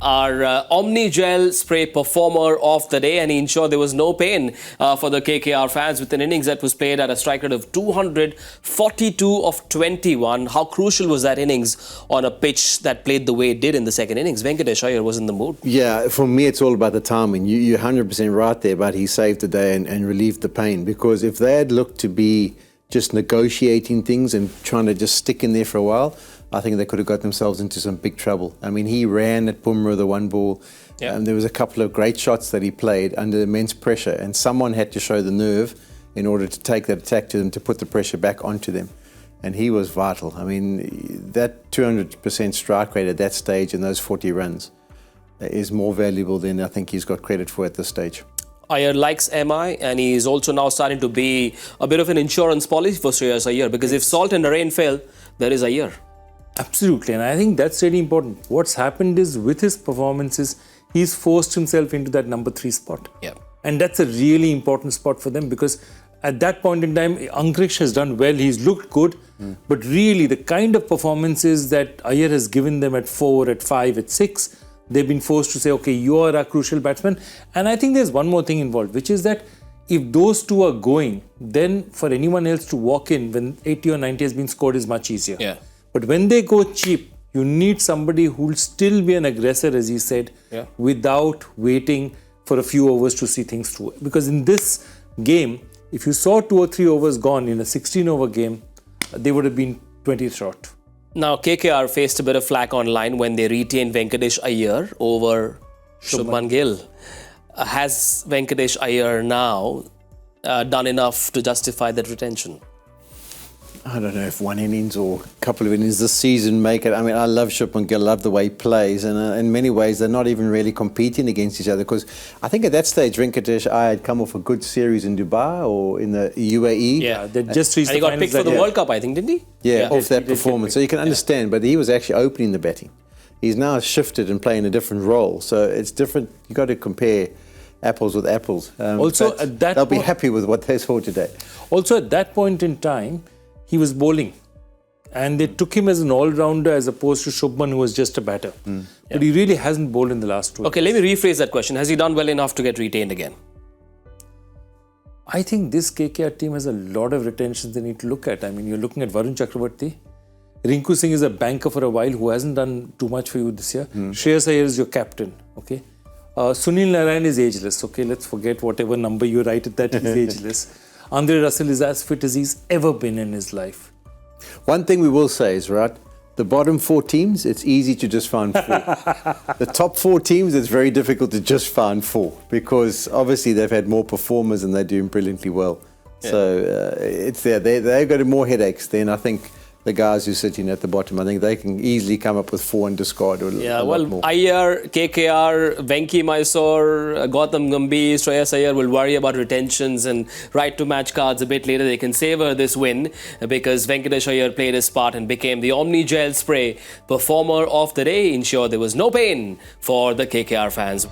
our Omnigel Spray Performer of the day, and he ensured there was no pain for the KKR fans with an innings that was played at a strike rate of 242 of 21. How crucial was that innings on a pitch that played the way it did in the second innings? Venkatesh Iyer was in the mood. Yeah, for me, it's all about the timing. You're 100% right there, but he saved the day and relieved the pain. Because if they had looked to be just negotiating things and trying to just stick in there for a while, I think they could have got themselves into some big trouble. I mean, he ran at Bumrah the one ball. Yeah. There was a couple of great shots that he played under immense pressure, and someone had to show the nerve in order to take that attack to them, to put the pressure back onto them. And he was vital. I mean, that 200% strike rate at that stage and those 40 runs is more valuable than I think he's got credit for at this stage. Iyer likes MI, and he is also now starting to be a bit of an insurance policy for Shreyas Iyer, because if salt and rain fail, there is Iyer. Absolutely, and I think that's really important. What's happened is, with his performances, he's forced himself into that number 3 spot. Yeah. And that's a really important spot for them, because at that point in time, Ankrish has done well, he's looked good, but really the kind of performances that Iyer has given them at 4, at 5, at 6, they've been forced to say, okay, you are a crucial batsman. And I think there's one more thing involved, which is that if those two are going, then for anyone else to walk in when 80 or 90 has been scored is much easier. Yeah. But when they go cheap, you need somebody who will still be an aggressor, as he said, without waiting for a few overs to see things through. Because in this game, if you saw 2 or 3 overs gone in a 16-over game, they would have been 20 short. Now, KKR faced a bit of flack online when they retained Venkatesh Iyer over Shubman Gill. Has Venkatesh Iyer now done enough to justify that retention? I don't know if one innings or a couple of innings this season make it. I mean, I love Shubman Gill, love the way he plays, and in many ways they're not even really competing against each other, because I think at that stage Venkatesh Iyer had come off a good series in Dubai or in the UAE. Yeah, they just reached and he got picked for the World Cup, I think, didn't he? Yeah, off that performance. So you can understand, but he was actually opening the batting. He's now shifted and playing a different role, so it's different. You got to compare apples with apples. Also, at that they'll be happy with what they saw today. Also, at that point in time, he was bowling, and they took him as an all-rounder as opposed to Shubman, who was just a batter. But he really hasn't bowled in the last 2 Okay, let me rephrase that question. Has he done well enough to get retained again? I think this KKR team has a lot of retentions they need to look at. I mean, you're looking at Varun Chakravarti. Rinku Singh is a banker for a while who hasn't done too much for you this year. Shreyas Iyer is your captain. Okay, Sunil Narine is ageless. Okay, let's forget whatever number you write at that, he's ageless. Andre Russell is as fit as he's ever been in his life. One thing we will say is, right, the bottom 4 teams, it's easy to just find 4. The top 4 teams, it's very difficult to just find 4, because obviously they've had more performers and they're doing brilliantly well. Yeah. So it's there. They've got more headaches than I think the guys who are sitting at the bottom. I think they can easily come up with 4 and discard a lot more. Iyer, KKR, Venki Mysore, Gautam Gambhir, Shreyas Iyer will worry about retentions and right to match cards a bit later. They can savour this win because Venkatesh Iyer played his part and became the Omnigel Spray Performer of the day. Ensured there was no pain for the KKR fans.